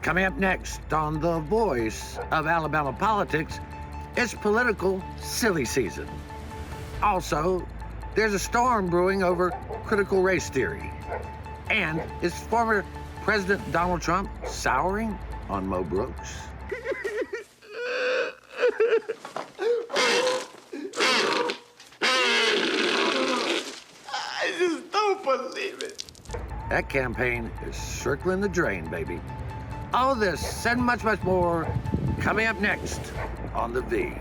Coming up next on The Voice of Alabama Politics, it's political silly season. Also, there's a storm brewing over critical race theory. And is former President Donald Trump souring on Mo Brooks? I just don't believe it. That campaign is circling the drain, baby. All this and much, much more coming up next on The V.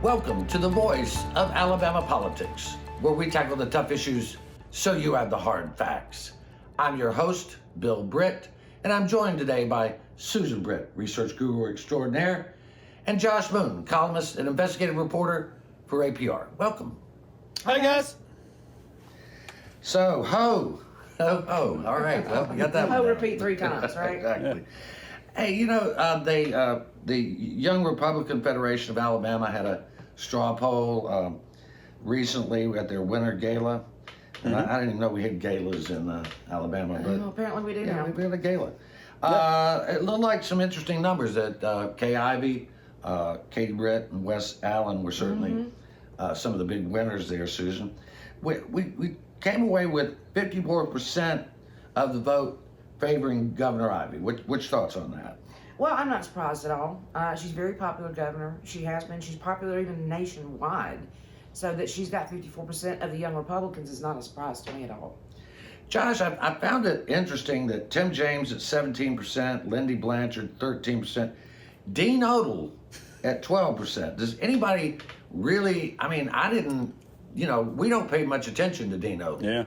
Welcome to The Voice of Alabama Politics, where we tackle the tough issues so you have the hard facts. I'm your host, Bill Britt, and I'm joined today by Susan Britt, research guru extraordinaire, and Josh Moon, columnist and investigative reporter for APR. Welcome. Hi, guys. So, ho. All right, well, we got that one. Ho repeat 3 times, right? Exactly. Hey, you know, the Young Republican Federation of Alabama had a straw poll recently at their winter gala. And I didn't even know we had galas in Alabama. But Well, apparently we do now. we had a gala. It looked like some interesting numbers that Kay Ivey, Katie Britt, and Wes Allen were certainly some of the big winners there, Susan. We came away with 54% of the vote favoring Governor Ivey. Which thoughts on that? Well, I'm not surprised at all. She's a very popular governor. She has been. She's popular even nationwide. So that she's got 54% of the young Republicans is not a surprise to me at all. Josh, I found it interesting that Tim James at 17%, Lindy Blanchard 13%, Dean Odle at 12%. Does anybody really, I mean, I didn't, we don't pay much attention to Dean Odle.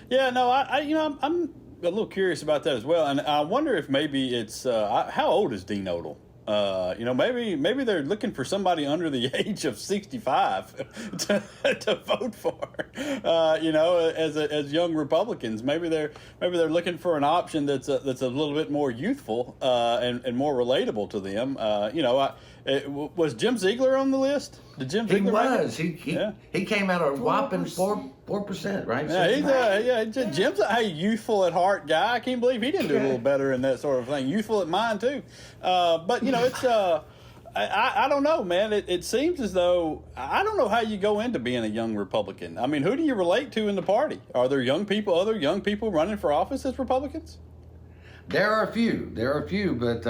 Yeah, no, I'm a little curious about that as well. And I wonder if maybe it's, how old is Dean Odle? Maybe they're looking for somebody under the age of 65 to vote for. As young Republicans, maybe they're looking for an option that's a little bit more youthful and more relatable to them. Was Jim Ziegler on the list? Did Jim Ziegler? He was. He came out a whopping 4%, right? Jim's a youthful at heart guy. I can't believe he didn't do a little better in that sort of thing. Youthful at mind too. But it's I don't know, man. It seems as though I don't know how you go into being a young Republican. I mean, who do you relate to in the party? Are there other young people running for office as Republicans? There are a few, but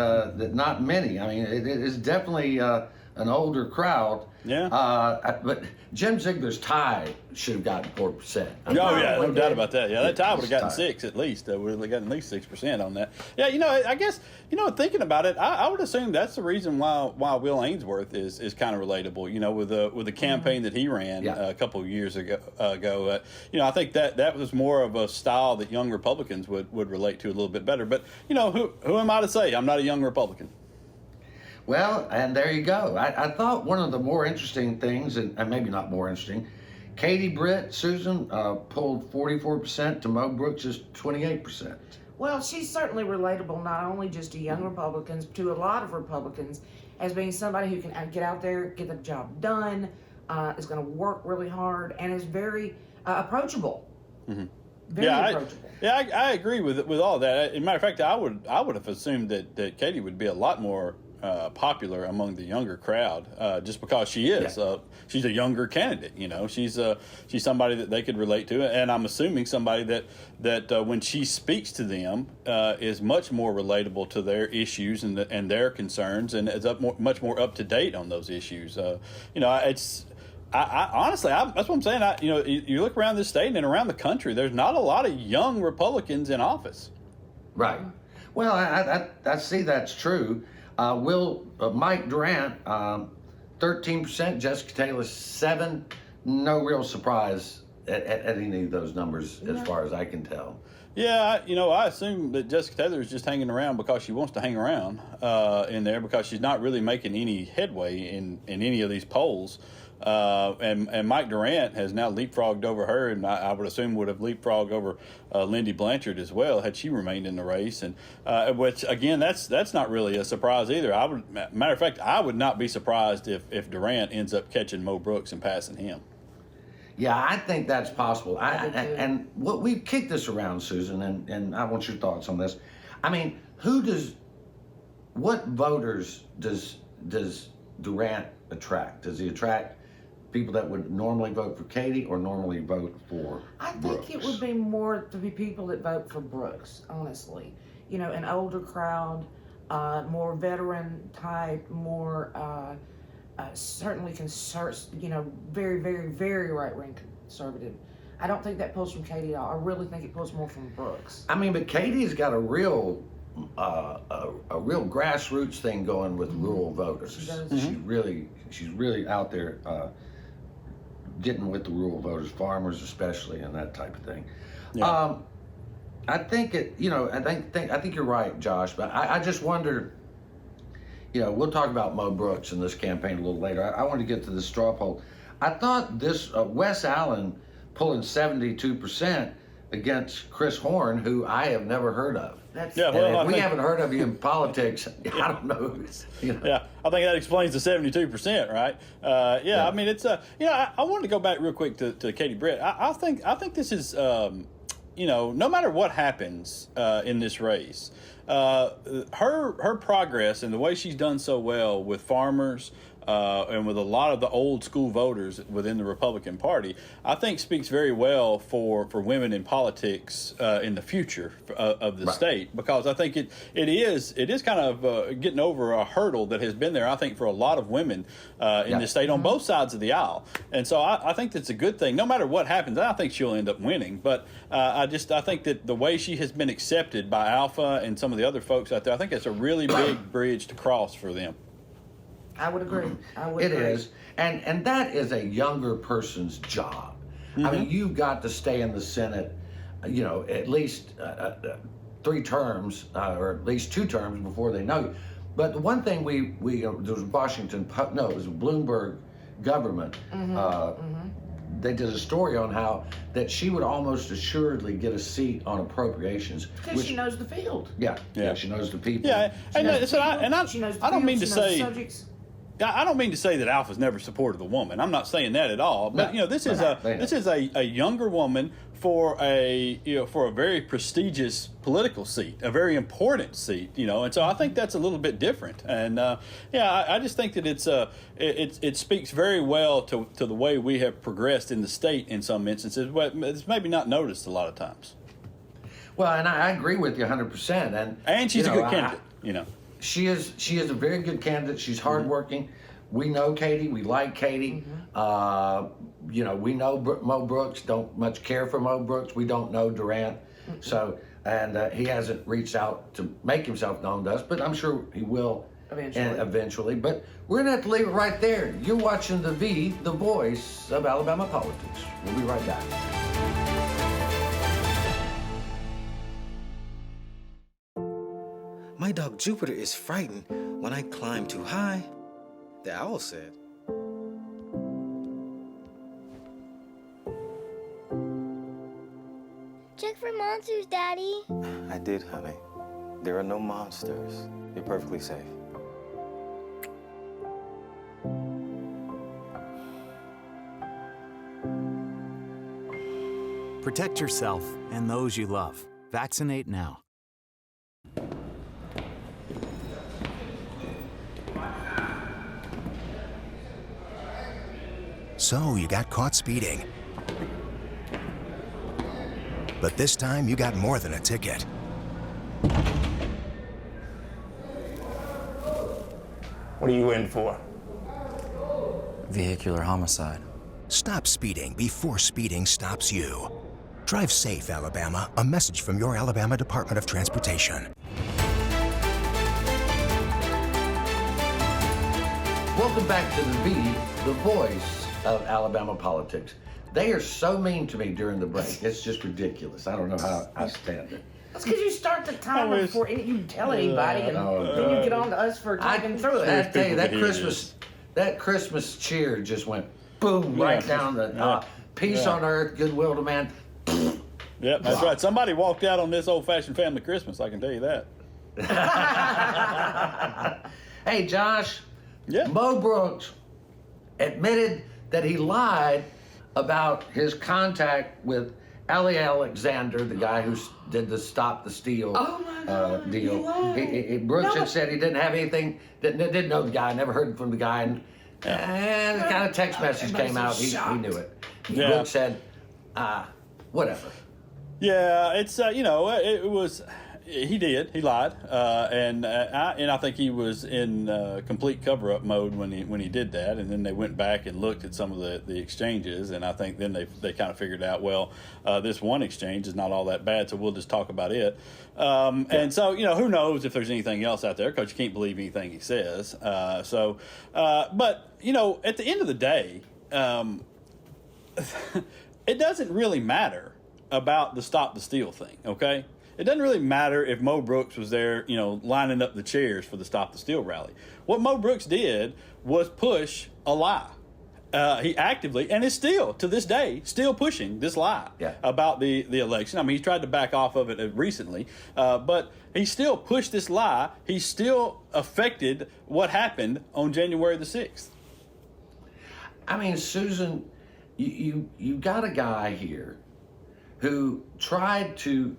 not many. I mean, it is definitely an older crowd. Yeah. But Jim Ziegler's tie should have gotten 4%. No doubt about that. Yeah, that tie would have gotten 6 at least. Would have gotten at least 6% on that. Yeah, I guess thinking about it, I would assume that's the reason why Will Ainsworth is kind of relatable. With the campaign that he ran a couple of years ago. I think that was more of a style that young Republicans would relate to a little bit better. But who am I to say? I'm not a young Republican. Well, and there you go. I thought one of the more interesting things, and maybe not more interesting, Katie Britt, Susan, pulled 44% to Mo Brooks' 28%. Well, she's certainly relatable, not only just to young Republicans, but to a lot of Republicans, as being somebody who can get out there, get the job done, is going to work really hard, and is very approachable. Mm-hmm. Very approachable. I agree with all that. As a matter of fact, I would have assumed that Katie would be a lot more popular among the younger crowd, just because she is. She's a younger candidate. She's somebody that they could relate to, and I'm assuming somebody that when she speaks to them is much more relatable to their issues and their concerns, and is much more up to date on those issues. I honestly, that's what I'm saying. You look around this state and around the country, there's not a lot of young Republicans in office. Right. Well, I see that's true. Mike Durant, 13%, Jessica Taylor, 7%. No real surprise at any of those numbers as far as I can tell. Yeah, I assume that Jessica Taylor is just hanging around because she wants to hang around in there, because she's not really making any headway in any of these polls. and Mike Durant has now leapfrogged over her, and I would assume would have leapfrogged over Lindy Blanchard as well had she remained in the race. And which again, that's not really a surprise either. Matter of fact, I would not be surprised if Durant ends up catching Mo Brooks and passing him. Yeah, I think that's possible. And what we've kicked this around, Susan, and I want your thoughts on this. I mean, what voters does Durant attract? Does he attract people that would normally vote for Katie or normally vote for Brooks? I think it would be more to be people that vote for Brooks, honestly. You know, an older crowd, more veteran type, more certainly very, very, very right-wing conservative. I don't think that pulls from Katie at all. I really think it pulls more from Brooks. I mean, but Katie's got a real grassroots thing going with rural voters. She does. She's really out there getting with the rural voters, farmers especially, and that type of thing. Yeah. I think I think you're right, Josh. But I just wonder. We'll talk about Mo Brooks in this campaign a little later. I want to get to the straw poll. I thought this Wes Allen pulling 72% against Chris Horn, who I have never heard of. If we haven't heard of you in politics, I don't know. Yeah, I think that explains the 72%, right? I mean, it's I wanted to go back real quick to Katie Britt. I think this is no matter what happens in this race, her progress and the way she's done so well with farmers and with a lot of the old school voters within the Republican Party, I think speaks very well for women in politics in the future of the state, because I think it is kind of getting over a hurdle that has been there, I think, for a lot of women in the state on both sides of the aisle. And so I think that's a good thing. No matter what happens, I think she'll end up winning. But I think that the way she has been accepted by Alpha and some of the other folks out there, I think that's a really big bridge to cross for them. I would agree. It is. And that is a younger person's job. I mean, you've got to stay in the Senate, at least 3 terms or at least 2 terms before they know you. But the one thing there was it was a Bloomberg government. They did a story on how that she would almost assuredly get a seat on appropriations. Because she knows the field. Yeah, she knows the people. Yeah, I don't mean to say. Subjects. I don't mean to say that Alpha's never supported a woman. I'm not saying that at all. But this is a younger woman for a very prestigious political seat, a very important seat. And so I think that's a little bit different. And I just think that it speaks very well to the way we have progressed in the state in some instances. But it's maybe not noticed a lot of times. Well, and I agree with you 100%. And she's a good candidate. She is a very good candidate. She's hardworking. We know Katie. We like Katie. We know Mo Brooks. Don't much care for Mo Brooks. We don't know Durant. So, and he hasn't reached out to make himself known to us, but I'm sure he will eventually. But we're going to have to leave it right there. You're watching the voice of Alabama politics. We'll be right back. My dog Jupiter is frightened when I climb too high, the owl said. Check for monsters, Daddy. I did, honey. There are no monsters. You're perfectly safe. Protect yourself and those you love. Vaccinate now. So you got caught speeding. But this time you got more than a ticket. What are you in for? Vehicular homicide. Stop speeding before speeding stops you. Drive safe, Alabama. A message from your Alabama Department of Transportation. Welcome back to the voice of Alabama politics. They are so mean to me during the break. It's just ridiculous. I don't know how I stand it. That's because you start the timer before you tell anybody, and then you get on to us for talking through it. I tell you, that Christmas cheer just went boom, right Yeah. down the Yeah. peace Yeah. on earth, goodwill to man. Yep, that's right. Somebody walked out on this old-fashioned family Christmas, I can tell you that. Hey, Josh. Yeah. Mo Brooks admitted that he lied about his contact with Ellie Alexander, the guy who did the Stop the Steal Oh my God, he deal. lied. Brooks No. had said he didn't have anything, didn't know the guy, never heard from the guy, and the kind of text message came out. He knew it. Yeah. Brooks said, whatever. Yeah, it's it was. He did. He lied, and I think he was in complete cover-up mode when he did that. And then they went back and looked at some of the exchanges, and I think then they kind of figured out, well, this one exchange is not all that bad, so we'll just talk about it. And so who knows if there's anything else out there, because you can't believe anything he says. But at the end of the day, it doesn't really matter about the Stop the Steal thing, okay? It doesn't really matter if Mo Brooks was there, lining up the chairs for the Stop the Steal rally. What Mo Brooks did was push a lie. He actively, and is still, to this day, still pushing this lie about the election. I mean, he's tried to back off of it recently, but he still pushed this lie. He still affected what happened on January the 6th. I mean, Susan, you got a guy here who tried to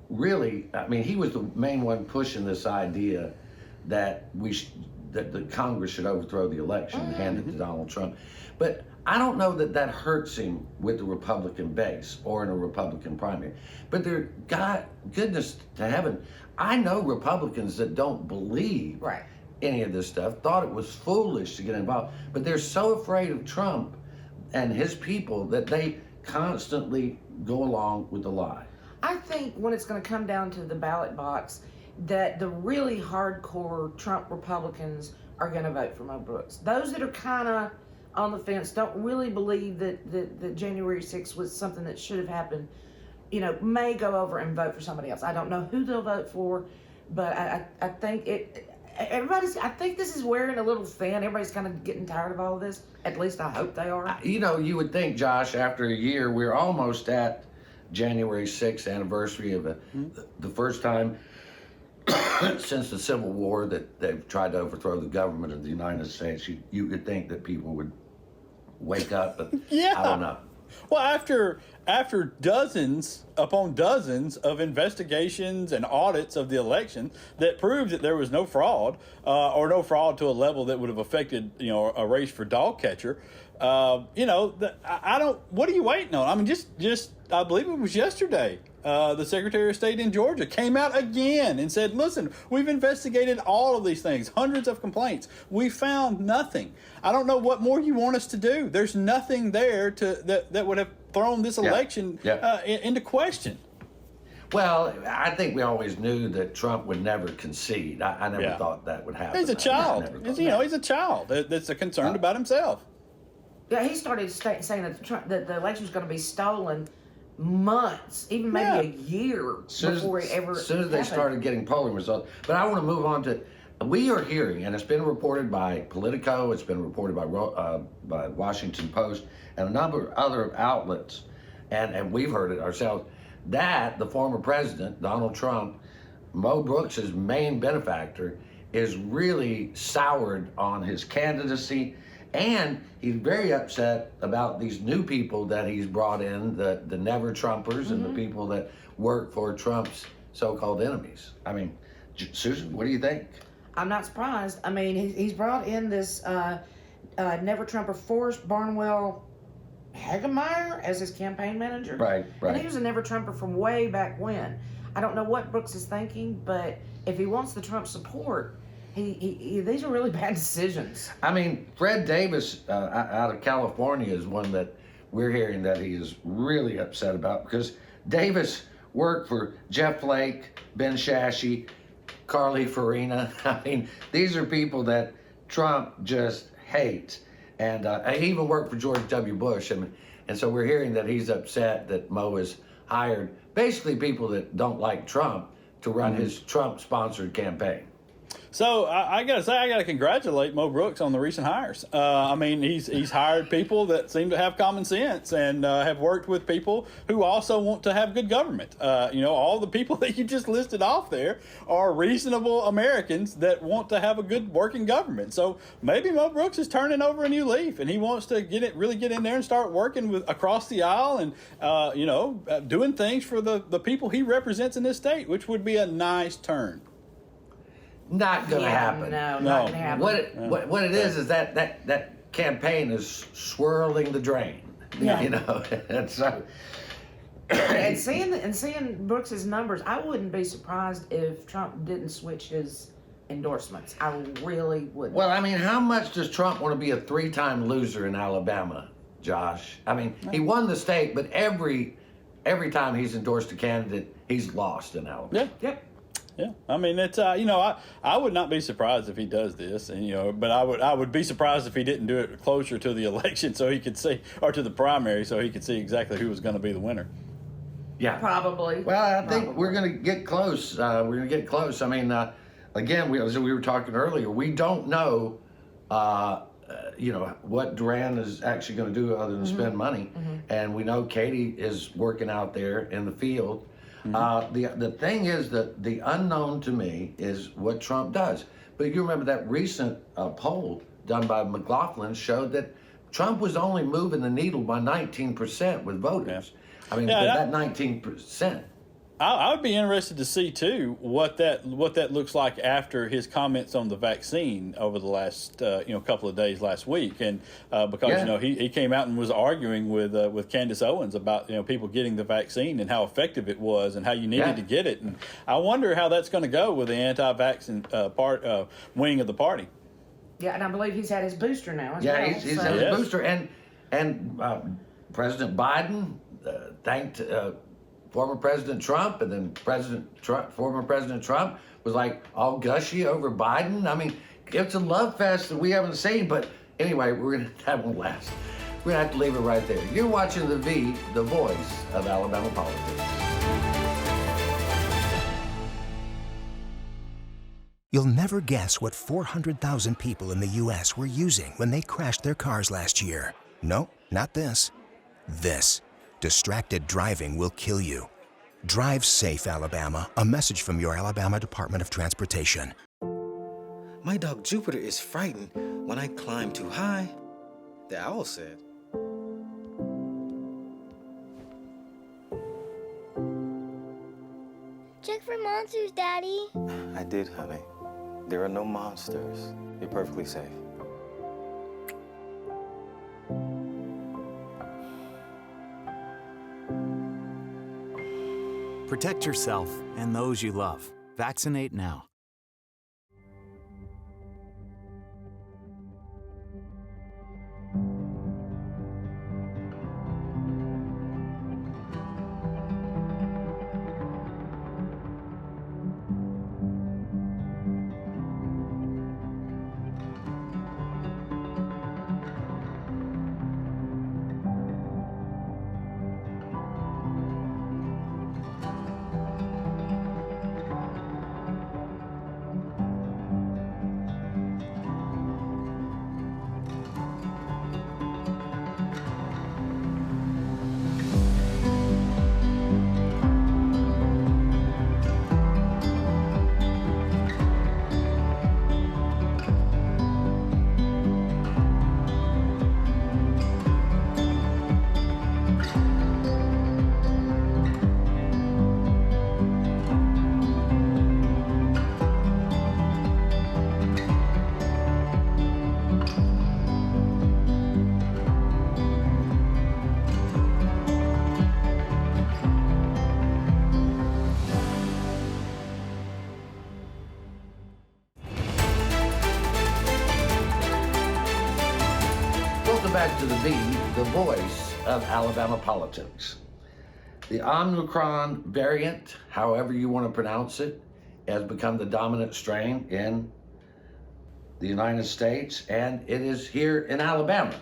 really, I mean, he was the main one pushing this idea that that the Congress should overthrow the election and hand it to Donald Trump. But I don't know that hurts him with the Republican base or in a Republican primary. But goodness to heaven, I know Republicans that don't believe any of this stuff, thought it was foolish to get involved, but they're so afraid of Trump and his people that they constantly go along with the lie. I think when it's going to come down to the ballot box, that the really hardcore Trump Republicans are going to vote for Mo Brooks. Those that are kind of on the fence, don't really believe that January 6th was something that should have happened, may go over and vote for somebody else. I don't know who they'll vote for, but I think I think this is wearing a little thin. Everybody's kind of getting tired of all of this. At least I hope they are. You would think, Josh, after a year, we're almost at January 6th anniversary of the first time since the Civil War that they've tried to overthrow the government of the United States. You could think that people would wake up, but I don't know. Well, after dozens upon dozens of investigations and audits of the election that proved that there was no fraud, or no fraud to a level that would have affected, a race for dog catcher, I don't. What are you waiting on? I mean, just I believe it was yesterday. The Secretary of State in Georgia came out again and said, listen, we've investigated all of these things, hundreds of complaints. We found nothing. I don't know what more you want us to do. There's nothing there that would have thrown this election into question. Well, I think we always knew that Trump would never concede. I never thought that would happen. He's a child. He's a child that's concerned about himself. Yeah, he started saying that the election was going to be stolen months, even maybe a year before it ever as soon as they started getting polling results. But I want to move on to, we are hearing, and it's been reported by Politico, it's been reported by Washington Post, and a number of other outlets, and we've heard it ourselves, that the former president, Donald Trump, Mo Brooks' main benefactor, is really soured on his candidacy. And he's very upset about these new people that he's brought in, the never Trumpers and the people that work for Trump's so-called enemies. I mean, Susan, what do you think? I'm not surprised. I mean, he's brought in this never Trumper Forrest Barnwell Hagemeyer as his campaign manager. Right. And he was a never Trumper from way back when. I don't know what Brooks is thinking, but if he wants the Trump support, these are really bad decisions. I mean, Fred Davis out of California is one that we're hearing that he is really upset about, because Davis worked for Jeff Flake, Ben Shashi, Carly Farina. I mean, these are people that Trump just hates. And he even worked for George W. Bush. And so we're hearing that he's upset that Mo has hired basically people that don't like Trump to run his Trump-sponsored campaign. So I gotta say, I gotta congratulate Mo Brooks on the recent hires. I mean, he's hired people that seem to have common sense and have worked with people who also want to have good government. All the people that you just listed off there are reasonable Americans that want to have a good working government. So maybe Mo Brooks is turning over a new leaf, and he wants to really get in there and start working with across the aisle and doing things for the people he represents in this state, which would be a nice turn. Not going to happen. No, not going to happen. What it is that campaign is swirling the drain. Yeah. And so. and seeing Brooks's numbers, I wouldn't be surprised if Trump didn't switch his endorsements. I really wouldn't. Well, I mean, how much does Trump want to be a 3-time loser in Alabama, Josh? I mean, he won the state, but every time he's endorsed a candidate, he's lost in Alabama. Yeah. Yep. Yeah, I mean it's I would not be surprised if he does this, and but I would be surprised if he didn't do it closer to the election so he could see, or to the primary so he could see exactly who was going to be the winner. Yeah, probably. Well, I think we're going to get close. We're going to get close. I mean, again, as we were talking earlier, we don't know, what Duran is actually going to do other than spend money, and we know Katie is working out there in the field. The thing is that the unknown to me is what Trump does. But you remember that recent poll done by McLaughlin showed that Trump was only moving the needle by 19% with voters. Yeah. I mean, that 19%. I would be interested to see too what that looks like after his comments on the vaccine over the last couple of days last week, and because he came out and was arguing with Candace Owens about people getting the vaccine and how effective it was and how you needed to get it, and I wonder how that's going to go with the anti-vaccine wing of the party. Yeah, and I believe he's had his booster now as well. Yeah, he's had his booster, and President Biden thanked former President Trump, and then former President Trump was like all gushy over Biden. I mean, it's a love fest that we haven't seen, but anyway, that won't last. We're gonna have to leave it right there. You're watching The voice of Alabama politics. You'll never guess what 400,000 people in the U.S. were using when they crashed their cars last year. No, not this. This. Distracted driving will kill you. Drive safe, Alabama. A message from your Alabama Department of Transportation. My dog Jupiter is frightened when I climb too high, the owl said. Check for monsters, Daddy. I did, honey. There are no monsters. You're perfectly safe. Protect yourself and those you love. Vaccinate now. Back to the voice of Alabama politics. The Omicron variant, however you want to pronounce it, has become the dominant strain in the United States, and it is here in Alabama.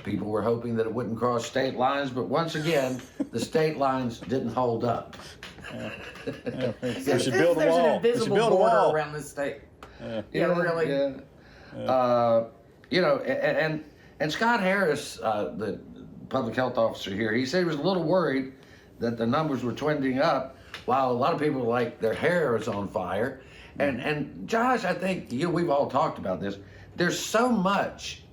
People were hoping that it wouldn't cross state lines, but once again, the state lines didn't hold up. We should build a wall. There's an invisible border around this state. Really. Yeah. And Scott Harris, the public health officer here, he said he was a little worried that the numbers were trending up, while a lot of people like their hair is on fire. And Josh, I think we've all talked about this. There's so much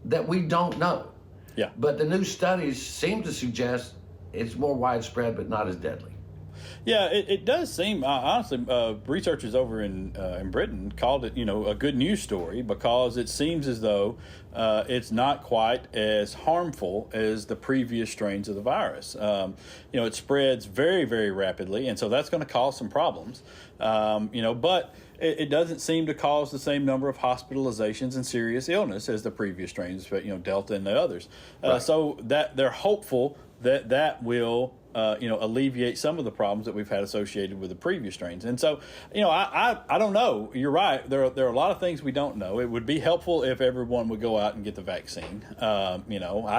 that we don't know. Yeah. But the new studies seem to suggest it's more widespread, but not as deadly. Yeah, it does seem, honestly, researchers over in Britain called it, a good news story, because it seems as though it's not quite as harmful as the previous strains of the virus. It spreads very, very rapidly, and so that's going to cause some problems. But it doesn't seem to cause the same number of hospitalizations and serious illness as the previous strains, Delta and the others. Right. So that they're hopeful that will alleviate some of the problems that we've had associated with the previous strains. And so, I don't know. You're right. There are a lot of things we don't know. It would be helpful if everyone would go out and get the vaccine. I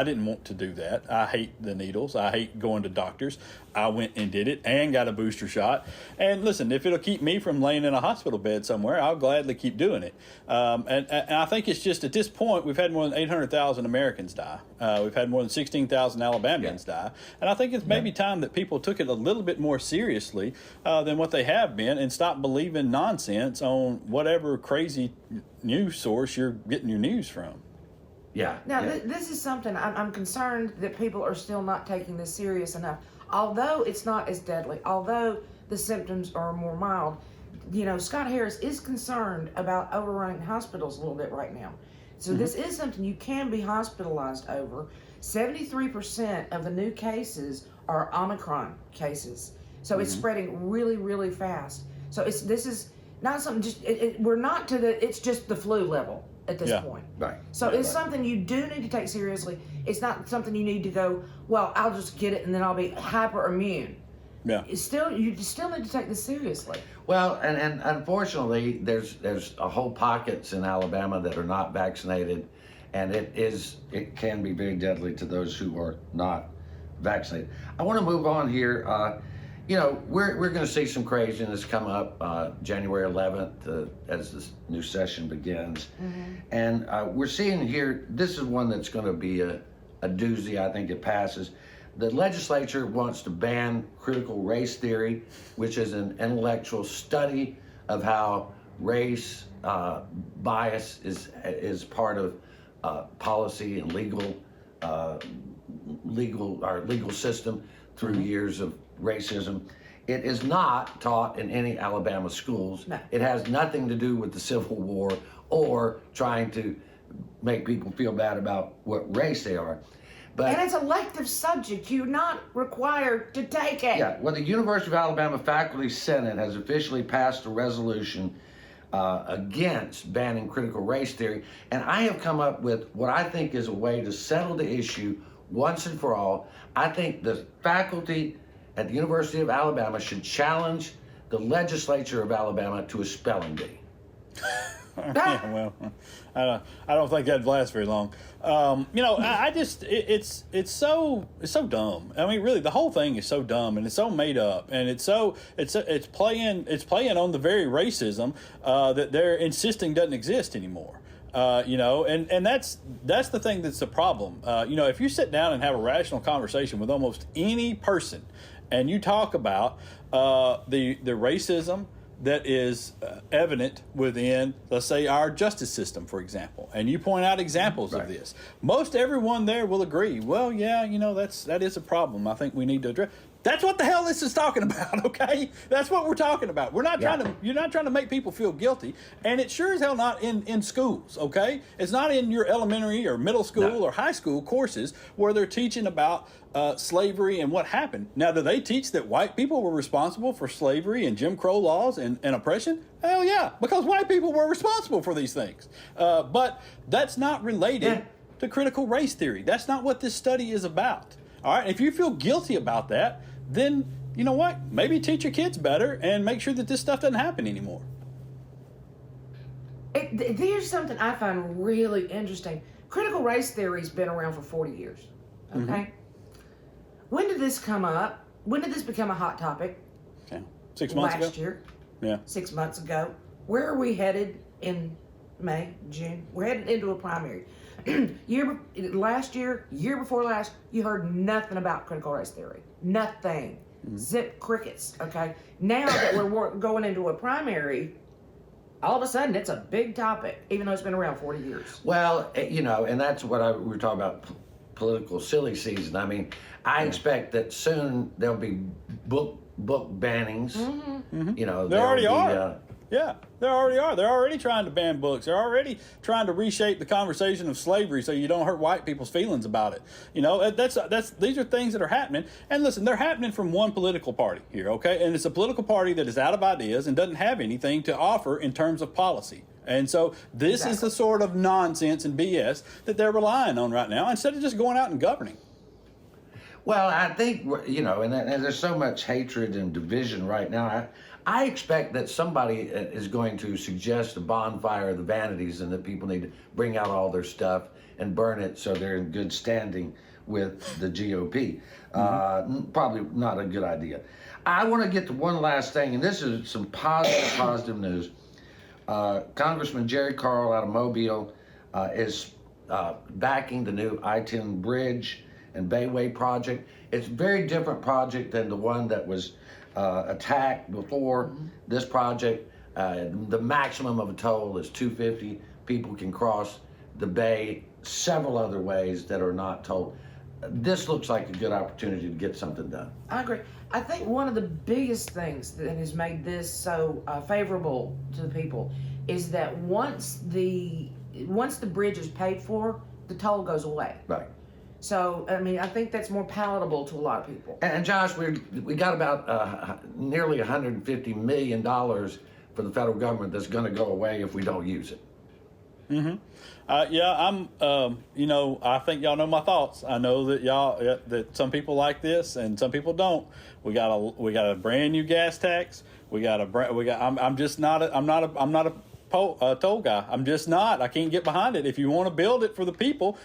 didn't want to do that. I hate the needles. I hate going to doctors. I went and did it and got a booster shot. And listen, if it'll keep me from laying in a hospital bed somewhere, I'll gladly keep doing it. And I think it's just, at this point, we've had more than 800,000 Americans die. We've had more than 16,000 Alabamians die. And I think it's maybe time that people took it a little bit more seriously than what they have been, and stopped believing nonsense on whatever crazy news source you're getting your news from. Yeah. Now, this is something I'm concerned that people are still not taking this serious enough. Although it's not as deadly, although the symptoms are more mild, Scott Harris is concerned about overrunning hospitals a little bit right now. So this is something you can be hospitalized over. 73% of the new cases are Omicron cases. So it's spreading really, really fast. So this is not something we're not to it's just the flu level at this point. Right. So it's something you do need to take seriously. It's not something you need to go, well, I'll just get it and then I'll be hyper immune. Yeah. You still need to take this seriously. Well, and unfortunately, there's a whole pockets in Alabama that are not vaccinated, and it can be very deadly to those who are not vaccinated. I want to move on here. We're going to see some craziness come up January 11th as this new session begins. And we're seeing here, this is one that's going to be a doozy. I think it passes. The legislature wants to ban critical race theory, which is an intellectual study of how race bias is part of policy and our legal system through years of racism. It is not taught in any Alabama schools. No. It has nothing to do with the Civil War or trying to make people feel bad about what race they are. But, And it's an elective subject. You're not required to take it. yeah, well, the University of Alabama Faculty Senate has officially passed a resolution against banning critical race theory. And I have come up with what I think is a way to settle the issue once and for all. I think the faculty at the University of Alabama should challenge the legislature of Alabama to a spelling bee. Yeah, well, I don't think that'd last very long. I just it's so dumb. I mean, really, the whole thing is so dumb, and it's so made up, and it's playing on the very racism that they're insisting doesn't exist anymore. And that's the thing that's the problem. If you sit down and have a rational conversation with almost any person, and you talk about the racism that is evident within, let's say, our justice system, for example, and you point out examples of this, most everyone there will agree, well, yeah, that is a problem. I think we need to address. That's what the hell this is talking about, okay? That's what we're talking about. You're not trying to make people feel guilty, and it's sure as hell not in schools, okay? It's not in your elementary or middle school or high school courses where they're teaching about slavery and what happened. Now, do they teach that white people were responsible for slavery and Jim Crow laws and oppression? Hell yeah, because white people were responsible for these things. But that's not related to critical race theory. That's not what this study is about. All right, if you feel guilty about that, then you know what? Maybe teach your kids better and make sure that this stuff doesn't happen anymore. There's something I find really interesting. Critical race theory's been around for 40 years, okay? When did this come up? When did this become a hot topic? Okay. 6 months ago? Last year. Yeah. 6 months ago. Where are we headed? in May, June. We're heading into a primary. Last year, year before last, you heard nothing about critical race theory. Nothing. Zip crickets, okay? Now that we're going into a primary, all of a sudden it's a big topic, even though it's been around 40 years. Well, and that's what we were talking about, political silly season. I mean, I expect that soon there'll be book bannings. There already are. Yeah, there already are. They're already trying to ban books. They're already trying to reshape the conversation of slavery so you don't hurt white people's feelings about it. These are things that are happening. And listen, they're happening from one political party here, okay? And it's a political party that is out of ideas and doesn't have anything to offer in terms of policy. And so this is the sort of nonsense and BS that they're relying on right now instead of just going out and governing. Well, I think, and there's so much hatred and division right now. I expect that somebody is going to suggest a bonfire of the vanities and that people need to bring out all their stuff and burn it so they're in good standing with the GOP. Probably not a good idea. I want to get to one last thing, and this is some positive news. Congressman Jerry Carl out of Mobile is backing the new I-10 Bridge and Bayway project. It's a very different project than the one that was attacked before. This project, the maximum of a toll is $250. People can cross the bay several other ways that are not tolled. This looks like a good opportunity to get something done. I agree. I think one of the biggest things that has made this so favorable to the people is that once the bridge is paid for, the toll goes away. Right. So, I mean, I think that's more palatable to a lot of people. And Josh, we got about nearly $150 million for the federal government that's going to go away if we don't use it. I think y'all know my thoughts. I know that that some people like this and some people don't. We got a brand new gas tax. I'm not a toll guy. I'm just not. I can't get behind it. If you want to build it for the people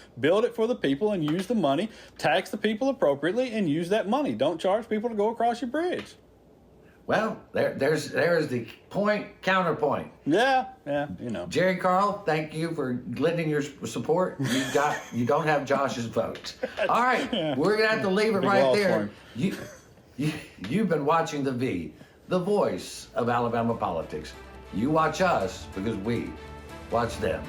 and use the money, tax the people appropriately and use that money. Don't charge people to go across your bridge. Well, there's the counterpoint. Yeah. Jerry Carl, thank you for lending your support. You don't have Josh's vote. All right, we're gonna have to leave it right there. You've been watching the voice of Alabama politics. You watch us because we watch them.